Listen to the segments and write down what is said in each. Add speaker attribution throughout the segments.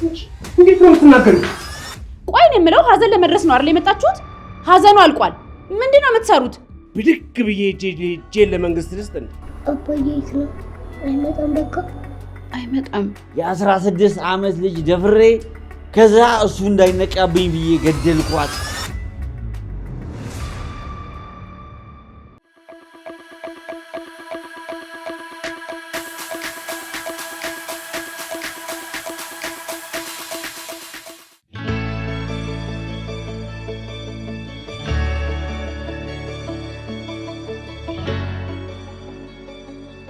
Speaker 1: እንዴት ነው የምትናገሪው?
Speaker 2: ቆይ ነው የምለው ሀዘን ለመድረስ ነው አይደል የመጣችሁት? ሀዘኑ አልቋል። ምንድነው የምትሰሩት?
Speaker 1: ብድግ ብዬ እጄ ለመንግስት ልስጥ እንዴ?
Speaker 3: አባዬ የት ነው? አይመጣም። በቃ
Speaker 2: አይመጣም።
Speaker 4: የ16 ዓመት ልጅ ደፍሬ ከዛ እሱ እንዳይነቃብኝ ብዬ ገደልኳት።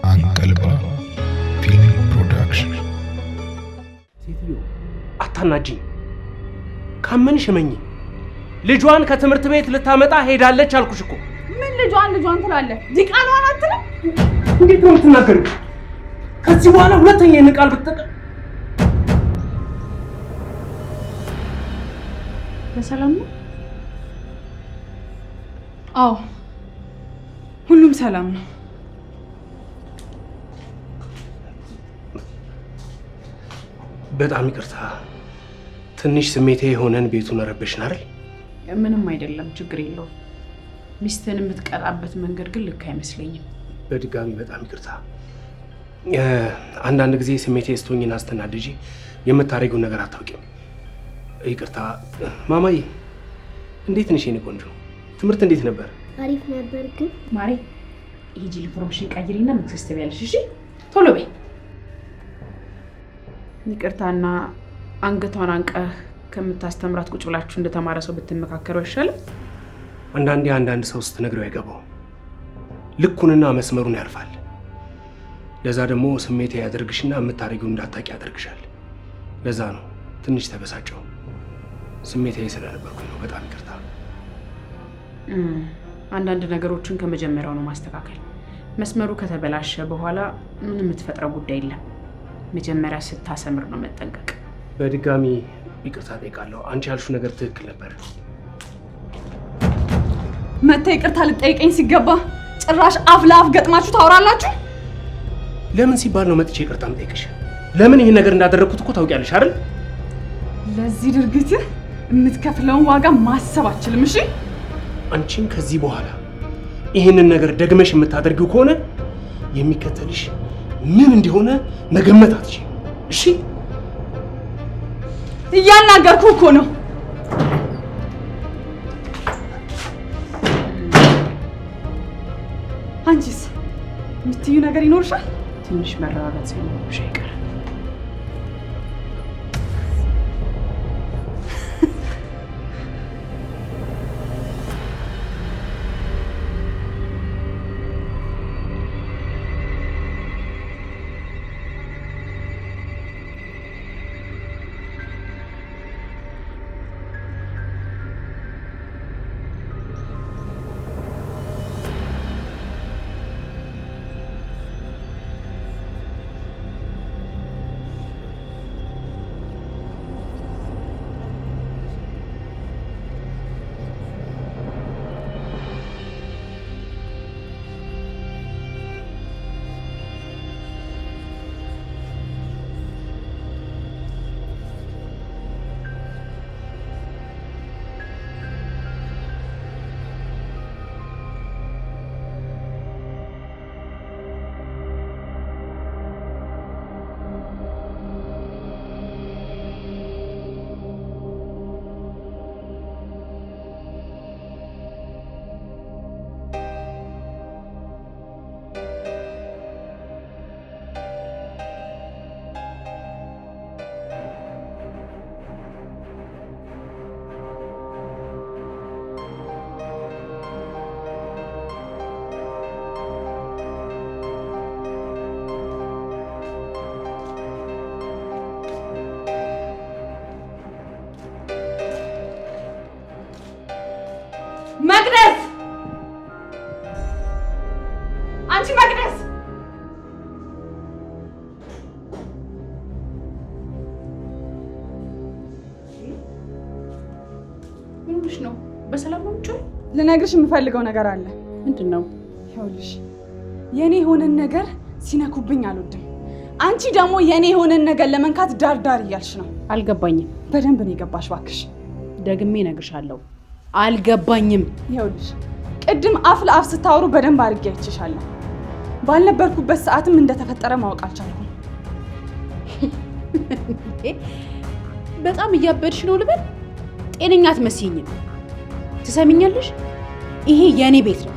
Speaker 5: አንቀልባ ፊልም ፕሮዳክሽን።
Speaker 1: ሴትዮ አታናጂኝ። ካመንሽ እመኚ። ልጇን ከትምህርት ቤት ልታመጣ ሄዳለች አልኩሽ እኮ።
Speaker 2: ምን ልጇን ትላለህ? ዲቃላዋን አትልም?
Speaker 1: እንዴት ነው የምትናገሪው? ከዚህ በኋላ ሁለተኛ ይህን ቃል ብትጠቀም።
Speaker 2: በሰላም ነው? አዎ ሁሉም ሰላም ነው።
Speaker 1: በጣም ይቅርታ። ትንሽ ስሜቴ የሆነን ቤቱን ረበሽን አይደል?
Speaker 2: ምንም አይደለም፣ ችግር የለውም። ሚስትህን የምትቀጣበት መንገድ ግን ልክ አይመስለኝም።
Speaker 1: በድጋሚ በጣም ይቅርታ። አንዳንድ ጊዜ ስሜቴ ስቶኝና አስተናድጄ የምታደርጊውን ነገር አታውቂም። ይቅርታ። ማማዬ እንዴት ነሽ የኔ ቆንጆ? ትምህርት እንዴት ነበር?
Speaker 3: አሪፍ ነበር። ግን
Speaker 2: ማሬ ሂጂ ኢንፎርሜሽን ቀይሪና ምግብ ትበያለሽ። እሺ ቶሎ በይ። ይቅርታና አንገቷን አንቀህ ከምታስተምራት ቁጭ ብላችሁ እንደተማረ ሰው ብትመካከሩ አይሻልም?
Speaker 1: አንዳንድ ሰው ስትነግረው አይገባው፣ ልኩንና መስመሩን ያልፋል። ለዛ ደግሞ ስሜቴ ያደርግሽና የምታደርጊው እንዳታቂ ያደርግሻል። ለዛ ነው ትንሽ ተበሳጨው። ስሜቴ ስለነበርኩኝ ነው። በጣም ይቅርታ።
Speaker 2: አንዳንድ ነገሮችን ከመጀመሪያው ነው ማስተካከል። መስመሩ ከተበላሸ በኋላ ምን የምትፈጥረው ጉዳይ የለም። መጀመሪያ ስታሰምር ነው መጠንቀቅ።
Speaker 1: በድጋሚ ይቅርታ ጠይቃለሁ። አንቺ ያልሽው ነገር ትክክል ነበር።
Speaker 6: መታ ይቅርታ ልጠይቀኝ ሲገባ ጭራሽ አፍ ለአፍ ገጥማችሁ ታወራላችሁ።
Speaker 1: ለምን ሲባል ነው መጥቼ ይቅርታ የምጠይቅሽ? ለምን ይሄን ነገር እንዳደረግኩት እኮ ታውቂያለሽ አይደል?
Speaker 6: ለዚህ ድርጊትህ የምትከፍለውን ዋጋ ማሰብ አትችልም። እሺ
Speaker 1: አንቺም ከዚህ በኋላ ይህንን ነገር ደግመሽ የምታደርጊው ከሆነ የሚከተልሽ ምን እንደሆነ መገመት አትችይም። እሺ
Speaker 6: እያናገርኩ እኮ ነው። አንቺስ የምትዩ ነገር ይኖርሻል?
Speaker 2: ትንሽ መረጋጋት ሲኖርሽ አይቀርም።
Speaker 6: መቅደስ! አንቺ መቅደስ!
Speaker 2: ምንሽ ነው? በሰላም ነው?
Speaker 6: ልነግርሽ የምፈልገው ነገር አለ።
Speaker 2: ምንድነው?
Speaker 6: ይኸውልሽ የኔ የሆነን ነገር ሲነኩብኝ አልወድም። አንቺ ደግሞ የኔ የሆነን ነገር ለመንካት ዳር እያልሽ ነው።
Speaker 2: አልገባኝም።
Speaker 6: በደንብ ነው የገባሽ እባክሽ።
Speaker 2: ደግሜ እነግርሻለሁ አልገባኝም።
Speaker 6: ይኸውልሽ ቅድም አፍ ለአፍ ስታወሩ በደንብ አድርጌ አይቼሻለሁ። ባልነበርኩበት ሰዓትም እንደተፈጠረ ማወቅ አልቻልኩም።
Speaker 2: በጣም እያበድሽ ነው ልበል? ጤነኛ አትመስይኝም። ትሰሚኛለሽ? ይሄ የኔ ቤት ነው።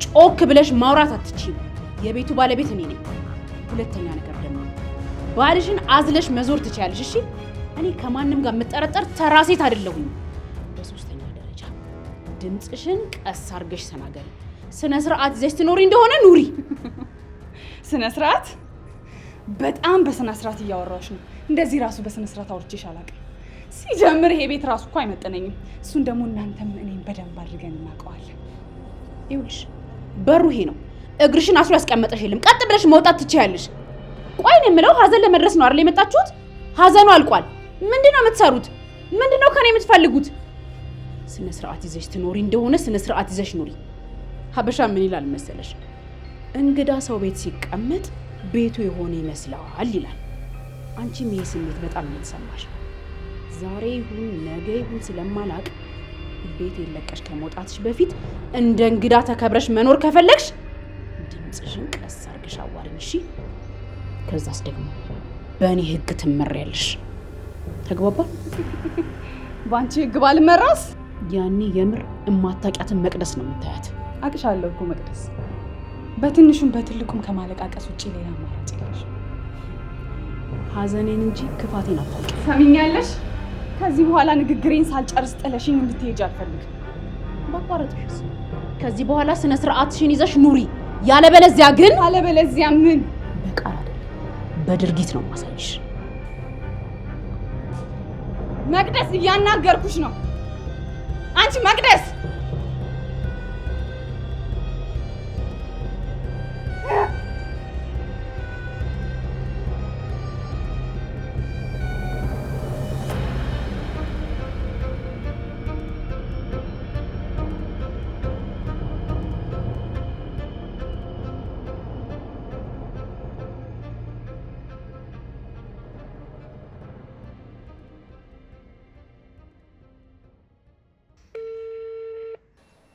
Speaker 2: ጮክ ብለሽ ማውራት አትችይም። የቤቱ ባለቤት እኔ ነኝ። ሁለተኛ ነገር ደግሞ ባልሽን አዝለሽ መዞር ትችያለሽ። እሺ? እኔ ከማንም ጋር የምጠረጠር ተራ ሴት አይደለሁኝ። በሶስተኛ ደረጃ ድምፅሽን ቀስ አድርገሽ ተናገሪ። ስነ ስርዓት ይዘሽ ትኖሪ እንደሆነ ኑሪ።
Speaker 6: ስነ ስርዓት? በጣም በስነ ስርዓት እያወራሽ ነው። እንደዚህ ራሱ በስነ ስርዓት አውርቼሽ አላውቅም። ሲጀምር ይሄ ቤት ራሱ እኮ አይመጥነኝም። እሱን ደግሞ እናንተም እኔም በደንብ አድርገን እናውቀዋለን።
Speaker 2: ይኸውልሽ በሩ ይሄ ነው። እግርሽን አስሮ ያስቀመጠሽ የለም። ቀጥ ብለሽ መውጣት ትችያለሽ። ቆይ ነው የምለው ሀዘን ለመድረስ ነው አይደል የመጣችሁት? ሀዘኑ አልቋል። ምንድነው የምትሰሩት? ምንድነው ከኔ የምትፈልጉት? ስነ ስርዓት ይዘሽ ትኖሪ እንደሆነ ስነ ስርዓት ይዘሽ ኑሪ። ሀበሻ ምን ይላል መሰለሽ? እንግዳ ሰው ቤት ሲቀመጥ ቤቱ የሆነ ይመስላል ይላል። አንቺም ይሄ ስሜት በጣም እየተሰማሽ ነው። ዛሬ ይሁን ነገ ይሁን ስለማላቅ ቤት የለቀሽ ከመውጣትሽ በፊት እንደ እንግዳ ተከብረሽ መኖር ከፈለግሽ ድምፅሽን ቀስ አድርገሽ አዋሪኝ። እሺ? ከዛስ ደግሞ በእኔ ህግ ትመሪያለሽ። ተግባባል?
Speaker 6: በአንቺ ህግ ባልመራስ?
Speaker 2: ያኔ የምር እማታውቂያትን መቅደስ ነው የምታያት።
Speaker 6: አቅሻለሁ እኮ መቅደስ። በትንሹም በትልቁም ከማለቃቀስ ውጪ ሌላ አማራጭ የለሽም።
Speaker 2: ሀዘኔን እንጂ ክፋቴን አታውቂም።
Speaker 6: ሰሚኛለሽ? ከዚህ በኋላ ንግግሬን ሳልጨርስ ጥለሽኝ እንድትሄጂ አልፈልግም።
Speaker 2: ባቋረጥሽስ? ከዚህ በኋላ ስነ ስርዓትሽን ይዘሽ ኑሪ። ያለበለዚያ ግን
Speaker 6: ያለበለዚያ ምን?
Speaker 2: በቃል አይደለም በድርጊት ነው ማሳይሽ።
Speaker 6: መቅደስ እያናገርኩሽ ነው። አንቺ መቅደስ!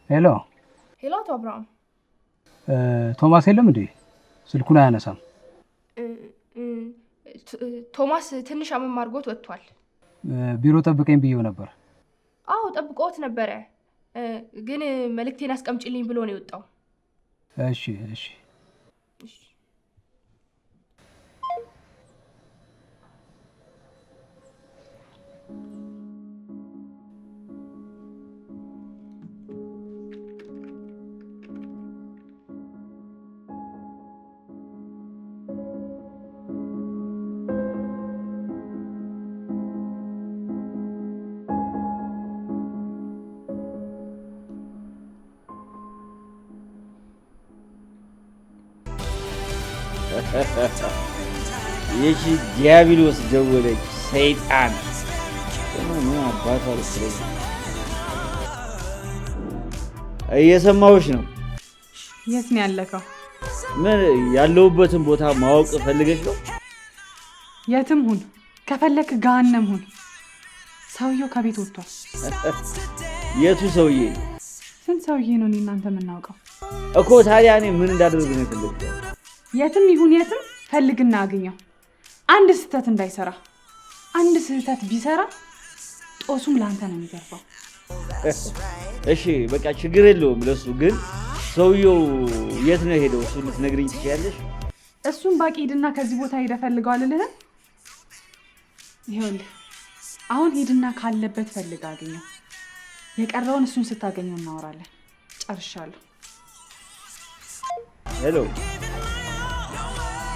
Speaker 1: ሄሎ
Speaker 7: ሄሎ፣ አቶ አብርሃም።
Speaker 1: ቶማስ የለም እንዴ? ስልኩን አያነሳም።
Speaker 7: ቶማስ ትንሽ አመም አድርጎት ወጥቷል።
Speaker 1: ቢሮ ጠብቀኝ ብዬው ነበር።
Speaker 7: አዎ ጠብቆት ነበረ፣ ግን መልእክቴን አስቀምጪልኝ ብሎ ነው የወጣው።
Speaker 1: እሺ እሺ።
Speaker 4: ይቺ ዲያብሎስ ደወለች። ሰይጣን ምን አባቷ ልትለኝ? እየሰማሁሽ ነው።
Speaker 6: የት ነው ያለከው?
Speaker 4: ምን ያለሁበትን ቦታ ማወቅ ፈልገሽ ነው?
Speaker 6: የትም ሁን፣ ከፈለክ ገሃነም ሁን። ሰውየው ከቤት ወጥቷል።
Speaker 4: የቱ ሰውዬ?
Speaker 6: ስንት ሰውዬ ነው እኔ እናንተ የምናውቀው
Speaker 4: እኮ። ታዲያ እኔ ምን እንዳደርግ ነው የፈለግሽው?
Speaker 6: የትም ይሁን የትም ፈልግና አግኘው። አንድ ስህተት እንዳይሰራ። አንድ ስህተት ቢሰራ ጦሱም ለአንተ ነው የሚገርፈው።
Speaker 4: እሺ በቃ ችግር የለውም። ለሱ ግን ሰውየው የት ነው ሄደው? እሱ ልትነግሪኝ ትችያለሽ?
Speaker 6: እሱን ባቂ ሂድና ከዚህ ቦታ ሄደ ፈልገው አልልህ? ይኸውልህ አሁን ሂድና ካለበት ፈልግ አግኘው። የቀረውን እሱን ስታገኘው እናወራለን። ጨርሻለሁ።
Speaker 4: ሄሎ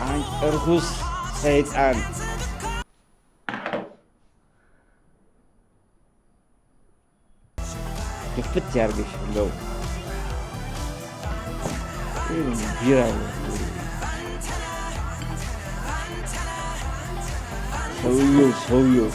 Speaker 4: አንቺ እርኩስ ሰይጣን! ክፍት ያርግሽ ብለው ቢራ ሰውየው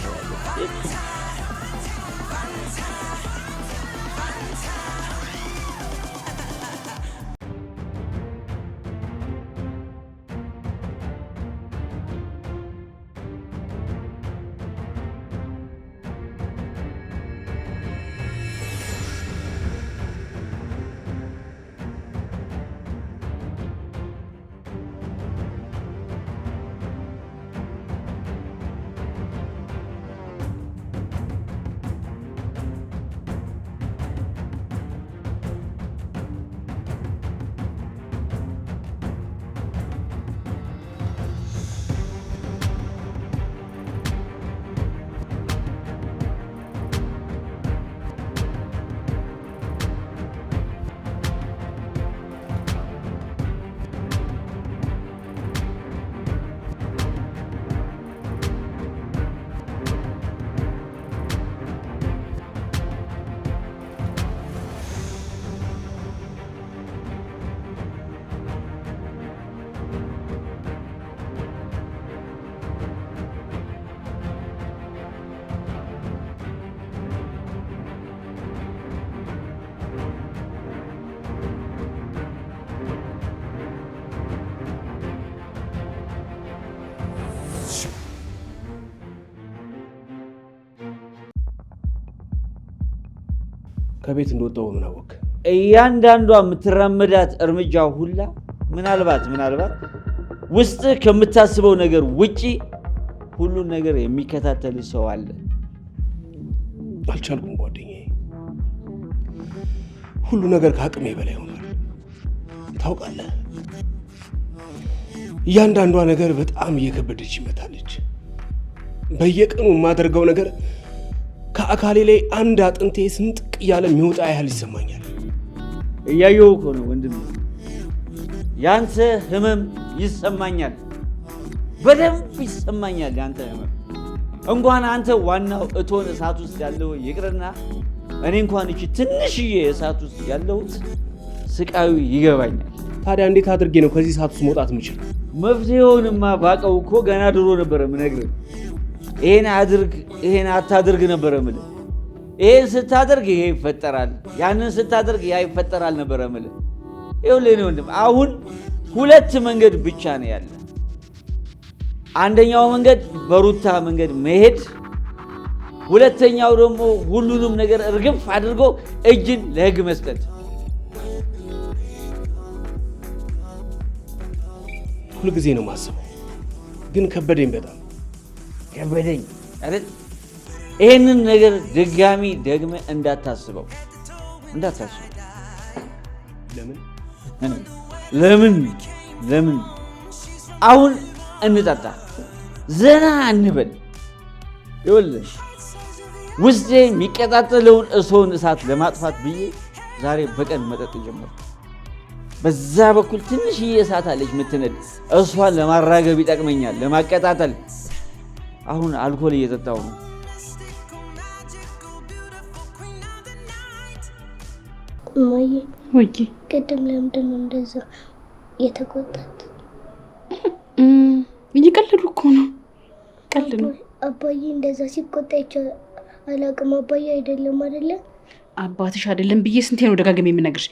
Speaker 1: ከቤት እንደወጣው ምን አወቅ?
Speaker 4: እያንዳንዷ የምትራመዳት እርምጃ ሁላ ምናልባት ውስጥ ከምታስበው ነገር ውጪ ሁሉን ነገር የሚከታተል ሰው አለ።
Speaker 1: አልቻልኩም ጓደኛዬ። ሁሉ ነገር ከአቅሜ በላይ ሆኗል። ታውቃለህ፣ እያንዳንዷ ነገር በጣም እየከበደች ይመጣለች። በየቀኑ የማደርገው ነገር ከአካሌ ላይ አንድ አጥንቴ ስንጥቅ እያለ የሚወጣ ያህል ይሰማኛል።
Speaker 4: እያየሁ እኮ ነው ወንድም፣ ያንተ ህመም ይሰማኛል፣ በደንብ ይሰማኛል ያንተ ህመም። እንኳን አንተ ዋናው እቶን እሳት ውስጥ ያለው ይቅርና እኔ እንኳን እቺ ትንሽዬ እሳት ውስጥ ያለሁት ስቃዩ ይገባኛል።
Speaker 1: ታዲያ እንዴት አድርጌ ነው ከዚህ እሳት ውስጥ መውጣት የምችል?
Speaker 4: መፍትሄውንማ ባቀው እኮ ገና ድሮ ነበረ ምነግርህ። ይሄን አድርግ ይሄን አታድርግ ነበረ ምልህ። ይሄን ስታደርግ ይሄ ይፈጠራል፣ ያንን ስታደርግ ያ ይፈጠራል ነበረ ምልህ። ይኸውልህ ወንድም፣ አሁን ሁለት መንገድ ብቻ ነው ያለ። አንደኛው መንገድ በሩታ መንገድ መሄድ፣ ሁለተኛው ደግሞ ሁሉንም ነገር እርግፍ አድርጎ እጅን ለህግ መስጠት።
Speaker 1: ሁሉ ጊዜ ነው ማስበው፣ ግን ከበደኝ፣ በጣም
Speaker 4: ከበደኝ አይደል? ይሄንን ነገር ድጋሚ ደግመ እንዳታስበው። ለምን አሁን እንጠጣ፣ ዘና እንበል። ይኸውልህ ውስጤ የሚቀጣጠለውን እሳት ለማጥፋት ብዬ ዛሬ በቀን መጠጥ ጀመርኩ። በዛ በኩል ትንሽዬ እሳት አለች የምትነድ፣ እሷን ለማራገብ ይጠቅመኛል፣ ለማቀጣጠል። አሁን አልኮል እየጠጣው ነው።
Speaker 3: እማዬ
Speaker 2: ወይ
Speaker 3: ቅድም ለምንድን ነው እንደዛ የተቆጣት?
Speaker 2: እየቀለዱ እኮ ነው። ቀልድ ነው።
Speaker 3: አባዬ እንደዛ ሲቆጣ አላውቅም። አባዬ አይደለም አይደለ?
Speaker 2: አባትሽ አይደለም ብዬ ስንቴ ነው ደጋግሜ የምነግርሽ?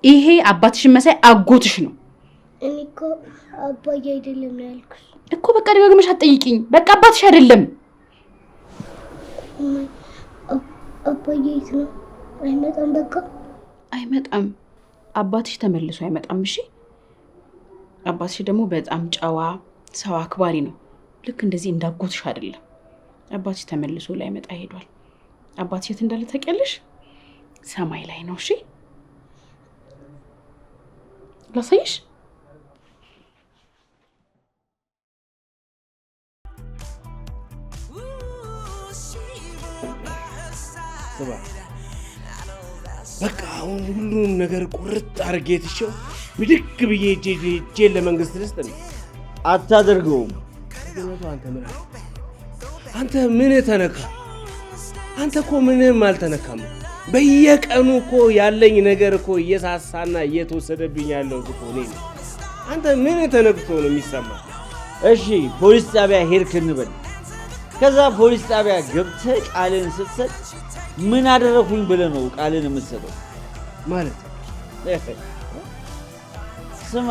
Speaker 2: ይሄ አባትሽን መሳይ አጎትሽ ነው።
Speaker 3: እኔ እኮ አባዬ አይደለም ነው ያልኩሽ
Speaker 2: እኮ። በቃ ደጋግመሽ አትጠይቂኝ። በቃ አባትሽ አይደለም።
Speaker 3: አባዬ የት ነው? አይመጣም። በቃ
Speaker 2: አይመጣም። አባትሽ ተመልሶ አይመጣም። እሺ። አባትሽ ደግሞ በጣም ጨዋ ሰው አክባሪ ነው። ልክ እንደዚህ እንዳጎትሽ አይደለም። አባትሽ ተመልሶ ላይመጣ ሄዷል። አባትሽ የት እንዳለ ታውቂያለሽ? ሰማይ ላይ ነው። እሺ ላሳይሽ።
Speaker 1: በቃ አሁን ሁሉንም ነገር ቁርጥ አድርጌ ትቼው ብድግ ብዬ እጄን ለመንግስት ልስጥ ነው።
Speaker 4: አታደርገውም።
Speaker 1: አንተ ምን ተነካ? አንተ እኮ ምንም አልተነካም። በየቀኑ እኮ ያለኝ ነገር እኮ እየሳሳና እየተወሰደብኝ ያለው እኮ እኔ ነኝ። አንተ ምን ተነክቶ ነው የሚሰማ?
Speaker 4: እሺ ፖሊስ ጣቢያ ሄድክ እንበል። ከዛ ፖሊስ ጣቢያ ገብተህ ቃልን ስትሰጥ ምን አደረኩኝ ብለህ ነው ቃልን የምትሰጠው?
Speaker 1: ማለት
Speaker 4: ስማ፣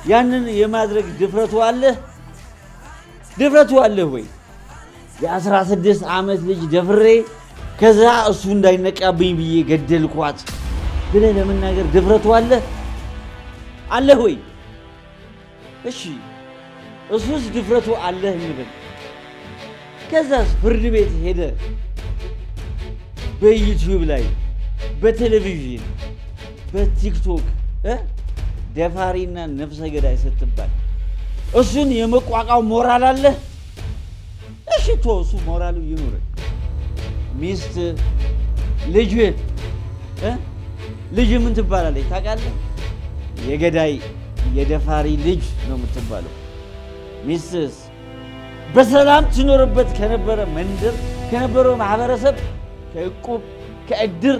Speaker 4: ያንን የማድረግ ድፍረቱ አለህ ወይ? የ16 ዓመት ልጅ ደፍሬ ከዛ እሱ እንዳይነቃብኝ ብዬ ገደልኳት ብለህ ለመናገር ድፍረቱ አለህ ወይ? እሺ እሱስ ድፍረቱ አለህ እንበል። ከዛስ ፍርድ ቤት ሄደ በዩቲዩብ ላይ በቴሌቪዥን በቲክቶክ ደፋሪና ነፍሰ ገዳይ ስትባል እሱን የመቋቋም ሞራል አለህ? እሺ እሱ ሞራሉ ይኑር። ሚስት ልጅ ምን ትባላለች ታውቃለህ? የገዳይ የደፋሪ ልጅ ነው የምትባለው። ሚስትስ በሰላም ትኖርበት ከነበረ መንደር ከነበረው ማህበረሰብ ከእቁብ ከእድር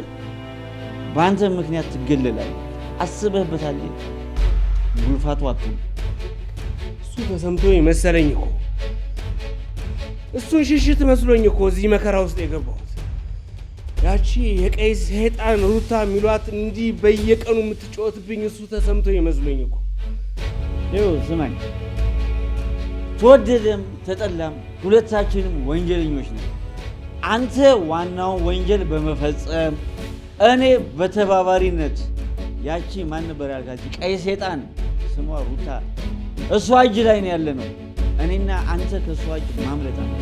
Speaker 4: በአንተ ምክንያት ትገለላለች። አስበህበታል? ጉልፋቱ አትሁን።
Speaker 1: እሱ ተሰምቶ መሰለኝ እኮ እሱን ሽሽት መስሎኝ እኮ እዚህ መከራ ውስጥ የገባሁት። ያቺ የቀይ ሰይጣን ሩታ የሚሏት እንዲህ በየቀኑ የምትጫወትብኝ እሱ ተሰምቶ መስሎኝ እኮ።
Speaker 4: ይኸው ስማኝ፣ ተወደደም ተጠላም ሁለታችንም ወንጀለኞች ነን። አንተ ዋናውን ወንጀል በመፈጸም እኔ በተባባሪነት ያቺ ማን ነበር ያልካች ቀይ ሰይጣን ስሟ ሩታ እሷ እጅ ላይ ነው ያለ ነው። እኔና አንተ ከእሷ እጅ ማምለጥ አለ።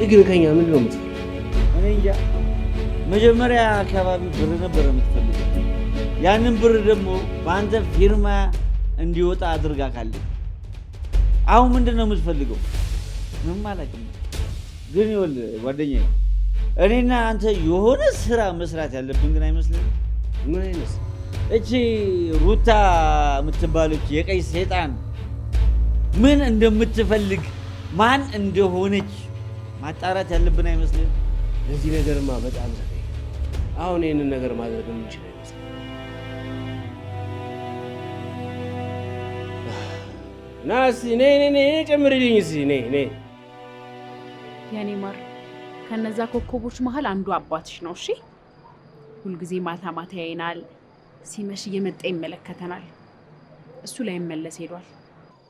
Speaker 1: ግን ከኛ ምን ነው የምትፈልገው?
Speaker 4: እኔ እንጃ። መጀመሪያ አካባቢ ብር ነበር የምትፈልገው። ያንን ብር ደግሞ በአንተ ፊርማ እንዲወጣ አድርጋ ካለ አሁን ምንድን ነው የምትፈልገው? ምን ማለት ነው? ግን ይኸውልህ ጓደኛዬ እኔና አንተ የሆነ ስራ መስራት ያለብን ግን አይመስልም?
Speaker 1: ምን አይነት
Speaker 4: እቺ ሩታ የምትባለች የቀይ ሰይጣን ምን እንደምትፈልግ ማን እንደሆነች ማጣራት ያለብን አይመስልም?
Speaker 1: ለዚህ ነገርማ በጣም ዘገየ። አሁን ይህንን ነገር ማድረግ የምንችል አይመስልም። ና እስኪ ነይ ጨምሪልኝ እስኪ ነይ።
Speaker 2: የኔ ማር ከነዛ ኮከቦች መሀል አንዱ አባትሽ ነው። እሺ ሁልጊዜ ማታ ማታ ያይናል፣ ሲመሽ እየመጣ ይመለከተናል። እሱ ላይ መለስ ሄዷል።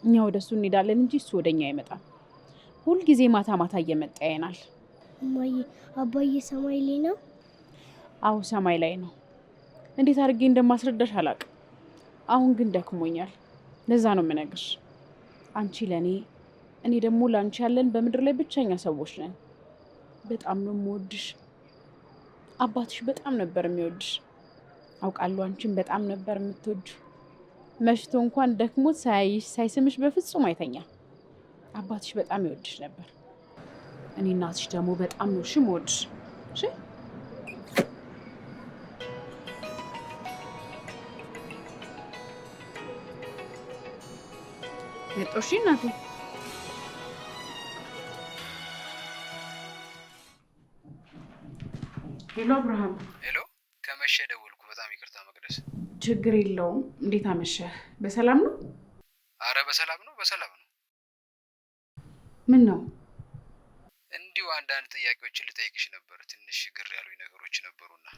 Speaker 2: እኛ ወደ እሱ እንሄዳለን እንጂ እሱ ወደኛ አይመጣም። ሁልጊዜ ማታ ማታ እየመጣ ያይናል።
Speaker 3: እማዬ አባዬ ሰማይ ላይ ነው?
Speaker 2: አዎ ሰማይ ላይ ነው። እንዴት አድርጌ እንደማስረዳሽ አላውቅም። አሁን ግን ደክሞኛል። ለዛ ነው የምነግርሽ። አንቺ ለኔ እኔ ደግሞ ላንቺ ያለን በምድር ላይ ብቸኛ ሰዎች ነን። በጣም ነው የምወድሽ። አባትሽ በጣም ነበር የሚወድሽ አውቃለሁ። አንቺን በጣም ነበር የምትወጁ። መሽቶ እንኳን ደክሞት ሳያይሽ ሳይስምሽ በፍጹም አይተኛም። አባትሽ በጣም ይወድሽ ነበር። እኔ እናትሽ ደግሞ በጣም ነው የምወድሽ። እሺ መጦሽ እናቴ። ሄሎ አብርሃም።
Speaker 8: ሄሎ፣ ከመሸ ደወልኩ። በጣም ይቅርታ መቅደስ።
Speaker 2: ችግር የለውም። እንዴት አመሸህ? በሰላም ነው?
Speaker 8: አረ በሰላም ነው፣ በሰላም ነው።
Speaker 2: ምን ነው?
Speaker 8: እንዲሁ አንዳንድ ጥያቄዎችን ልጠይቅሽ ነበር። ትንሽ ግር ያሉኝ ነገሮች ነበሩና።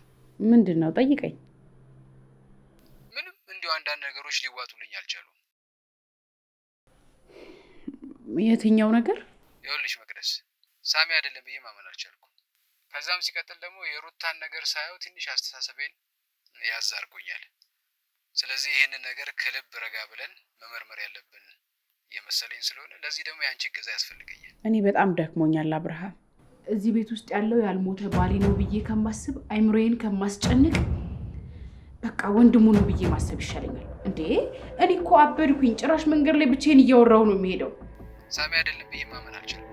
Speaker 2: ምንድን ነው? ጠይቀኝ።
Speaker 8: ምንም፣ እንዲሁ አንዳንድ ነገሮች ሊዋጡልኝ አልቻሉም።
Speaker 2: የትኛው ነገር?
Speaker 8: ይኸውልሽ መቅደስ፣ ሳሚ አይደለም ብዬ ማመን አልቻልኩም። ከዛም ሲቀጥል ደግሞ የሩታን ነገር ሳየው ትንሽ አስተሳሰቤን ያዛርጉኛል። ስለዚህ ይህንን ነገር ከልብ ረጋ ብለን መመርመር ያለብን የመሰለኝ ስለሆነ ለዚህ ደግሞ የአንቺ እገዛ ያስፈልገኛል።
Speaker 2: እኔ በጣም ደክሞኛል አብርሃም። እዚህ ቤት ውስጥ ያለው ያልሞተ ባሌ ነው ብዬ ከማስብ አይምሮዬን ከማስጨንቅ በቃ ወንድሙ ነው ብዬ ማሰብ ይሻለኛል። እንዴ እኔ እኮ አበድኩኝ። ጭራሽ መንገድ ላይ ብቻዬን እያወራሁ ነው የሚሄደው።
Speaker 8: ሳሚ አይደለም ብዬ ማመን አልቻልኩም።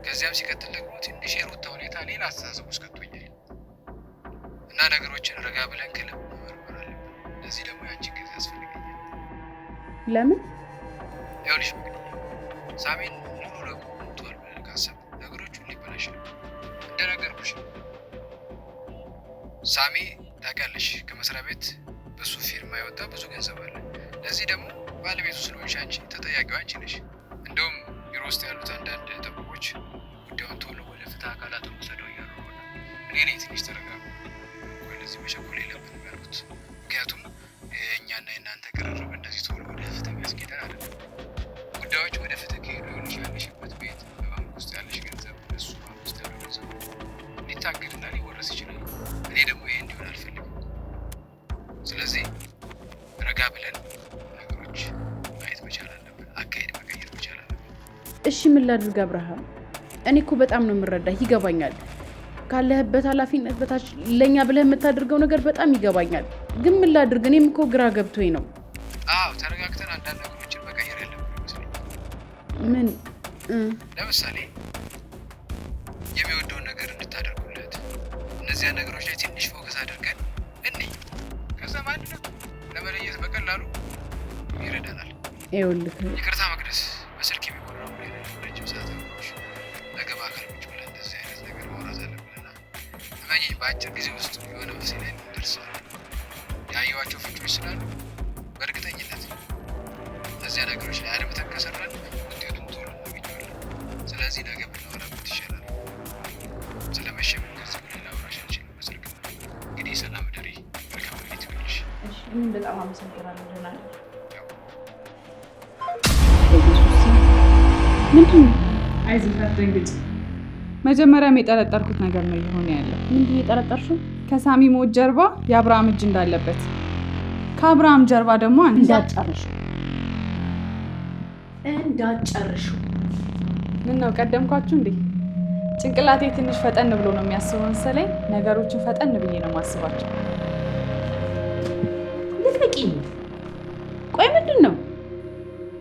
Speaker 8: ከዚያም ሲቀጥል ደግሞ ትንሽ የሩታ ሁኔታ ሌላ አስተሳሰብ ውስጥ ከቶኛል እና ነገሮችን ረጋ ብለን ከልብ መመርመር አለብን። ለዚህ ደግሞ የአንቺ እገዛ ያስፈልገኛል።
Speaker 2: ለምን?
Speaker 8: ይኸውልሽ ሳሚን ሙሉ ለሙሉ ሞቷል ብለን ካሰብን ነገሮች ሁሉ ይበላሻሉ። እንደነገርኩሽ ሳሚ ታውቂያለሽ፣ ከመስሪያ ቤት በሱ ፊርማ የወጣ ብዙ ገንዘብ አለ። ለዚህ ደግሞ ባለቤቱ ስለሆንሽ አንቺ ተጠያቂው አንቺ ነሽ። እንደውም ቢሮ ውስጥ ያሉት አንዳንድ ጠበቆች ጉዳዩን ቶሎ ወደ ፍትህ አካላት ወሰደው እያሉ ነው። እኔ ነኝ ትንሽ ተረጋጉ፣ ወይ ለዚህ መቸኮል የለብንም ያልኩት። ምክንያቱም የእኛና የእናንተ ቅርርብ እንደዚህ ቶሎ ወደ ፍትህ የሚያስኬደን አይደለም። ጉዳዮች ወደ ፍትህ ከሄዱ ይኸውልሽ ያለሽበት ቤት፣ በባንክ ውስጥ ያለሽ ገንዘብ፣ እሱ ባንክ ውስጥ ያለው ገንዘብ ሊታገድና ሊወረስ ይችላል። እኔ ደግሞ ይሄ እንዲሆን አልፈልግም። ስለዚህ ረጋ ብለን ነገሮች ማየት መቻል አለብን። አካሄድ መቀየር መቻል አለብን።
Speaker 2: እሺ ምን ላድርግ አብርሃም? እኔ እኮ በጣም ነው የምረዳህ፣ ይገባኛል። ካለህበት ኃላፊነት በታች ለኛ ብለህ የምታደርገው ነገር በጣም ይገባኛል። ግን ምን ላድርግ? እኔም እኮ ግራ ገብቶኝ ነው።
Speaker 8: አዎ ተረጋግተን አንዳንድ ነገሮችን መቀየር ያለብን ይመስለኛል።
Speaker 2: ምን?
Speaker 8: ለምሳሌ የሚወደውን ነገር እንድታደርጉለት፣ እነዚያ ነገሮች ላይ ትንሽ ፎከስ አድርገን እንይ። ከዛ ማንነት ለመለየት በቀላሉ ይረዳናል።
Speaker 2: ይኸውልህ
Speaker 8: ይቅርታ መቅደስ፣ በስልክ የሚወራው ረጅም ሰዓት አብሮሽ ነገ በአካል ቁጭ ብለን እንደዚህ አይነት ነገር ማውራት አለብንና እመኚኝ፣ በአጭር ጊዜ ውስጥ የሆነ መፍትሄ ላይ እንደርሳለን። ያየኋቸው ፍንጮች ስላሉ በእርግጠኝነት እነዚያ ነገሮች ላይ አድምተን ከሰራን ውጤቱን ቶሎ እናገኘዋለን። ስለዚህ ነገ ብናወራበት ይሻላል። ስለመሸም ከዚህ በላይ ላወራሽ አልችልም በስልክ። እንግዲህ ሰላም እደሪ፣ መልካም ሌሊት ይሁንልሽ።
Speaker 2: እሺ እኔም በጣም አመሰግናለሁ። ደህና ነኝ። ምንድን ነው?
Speaker 6: አይዞሽ አትደንግጭ። መጀመሪያም የጠረጠርኩት ነገር ነው እየሆነ ያለው።
Speaker 2: ምንድን ነው የጠረጠርሽው?
Speaker 6: ከሳሚ ሞት ጀርባ የአብርሃም እጅ እንዳለበት ከአብርሃም ጀርባ ደግሞ እንዳጨርሹ ምን ነው ቀደምኳችሁ እንዴ? ጭንቅላቴ ትንሽ ፈጠን ብሎ ነው የሚያስበው መሰለኝ። ነገሮችን ፈጠን ብዬ ነው ማስባቸው።
Speaker 2: ልቀቂኝ። ቆይ ምንድን ነው?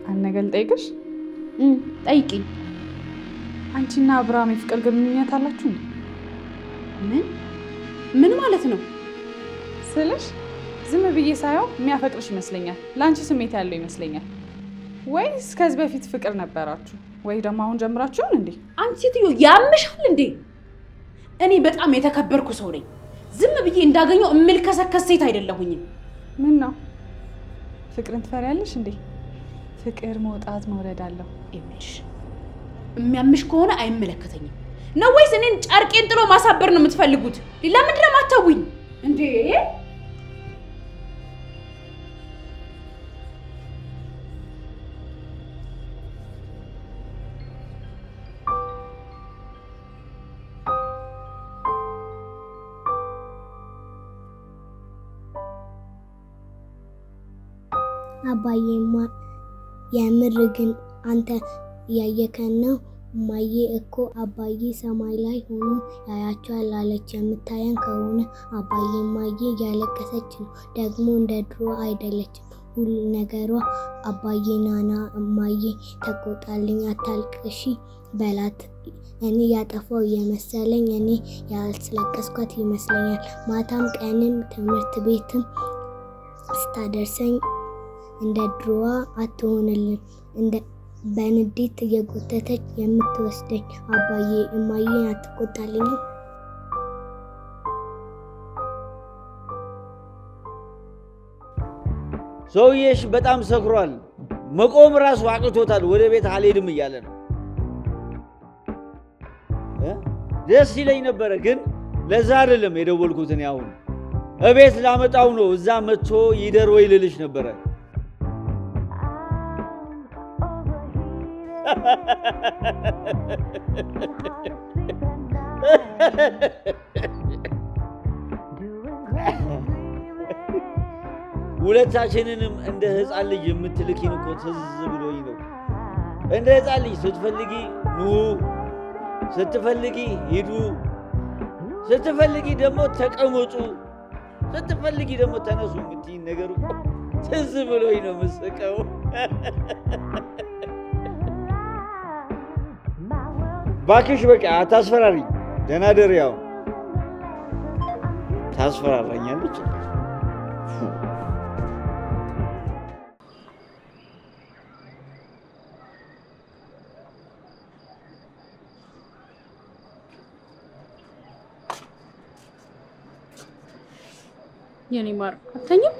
Speaker 6: አንድ ነገር ልጠይቅሽ።
Speaker 2: ጠይቂኝ።
Speaker 6: አንቺና አብርሃም የፍቅር ግንኙነት አላችሁ እንዴ?
Speaker 2: ምን ማለት ነው
Speaker 6: ስልሽ? ዝም ብዬ ሳየው የሚያፈቅርሽ ይመስለኛል። ለአንቺ ስሜት ያለው ይመስለኛል። ወይስ ከዚህ በፊት ፍቅር ነበራችሁ? ወይ ደግሞ አሁን ጀምራችሁን እንዴ?
Speaker 2: አንቺ ሴትዮ ያምሻል እንዴ? እኔ በጣም የተከበርኩ ሰው ነኝ። ዝም ብዬ እንዳገኘው እምልከሰከስ ሴት አይደለሁኝም።
Speaker 6: ምን ነው ፍቅርን ትፈሪያለሽ እንዴ? ፍቅር መውጣት መውረድ አለው።
Speaker 2: ይኸውልሽ የሚያምሽ ከሆነ አይመለከተኝም ነው ወይስ እኔን ጨርቄን ጥሎ ማሳበር ነው የምትፈልጉት? ለምንድን ነው የማታውኝ እንዴ?
Speaker 3: አባዬማ የምር ግን አንተ ያየከን ነው? ማዬ እኮ አባዬ ሰማይ ላይ ሆኖ ያያቸዋል አለች። የምታየን ከሆነ አባዬ ማዬ ያለቀሰች ነው። ደግሞ እንደ ድሮ አይደለችም ሁሉ ነገሯ። አባዬ ናና ማዬ ተቆጣልኝ አታልቅሺ በላት። እኔ ያጠፋው የመሰለኝ እኔ ያስለቀስኳት ይመስለኛል። ማታም ቀንም ትምህርት ቤትም ስታደርሰኝ እንደ ድሮዋ አትሆንልን እንደ በንዴት እየጎተተች የምትወስደኝ። አባዬ እማዬ አትቆጣልኝ?
Speaker 4: ሰውዬሽ በጣም ሰክሯል። መቆም ራሱ አቅቶታል። ወደ ቤት አልሄድም እያለ ነው። ደስ ይለኝ ነበረ፣ ግን ለዛ አይደለም የደወልኩት። እኔ አሁን እቤት ላመጣው ነው። እዛ መጥቶ ይደር ወይ ልልሽ ነበረ። ሁለታችንንም እንደ ሕፃን ልጅ የምትልኪን እኮ ትዝ ብሎኝ ነው። እንደ ሕፃን ልጅ ስትፈልጊ ኑ፣ ስትፈልጊ ሂዱ፣ ስትፈልጊ ደግሞ ተቀመጡ፣ ስትፈልጊ ደግሞ ተነሱ የምትይኝ ነገር እኮ ትዝ ብሎኝ ነው የምስቀው። ባክሽ በቃ አታስፈራሪኝ። ደህና ደር። ያው ታስፈራራኛለች።
Speaker 2: የኔ ማር አተኝም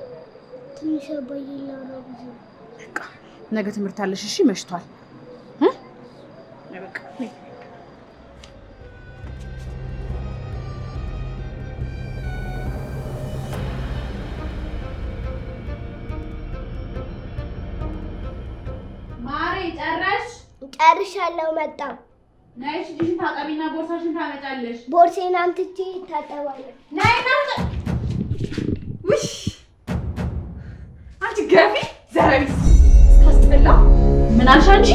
Speaker 3: ትንሽ አባዬ ላውራ ብዙ
Speaker 2: በቃ ነገ ትምህርት አለሽ። እሺ መሽቷል። በቃ ማሬ
Speaker 3: ጨርሻለሁ። መጣሁ።
Speaker 2: ነይ ልጅሽን ታጠቢና ቦርሳሽን ታመጫለሽ።
Speaker 3: ቦርሴን አምጥቼ ታጠባለሁ።
Speaker 2: ነይ ውይ አንቺ ገፊ ዘረቢስ ታስጠላ። ምን አልሽ አንቺ?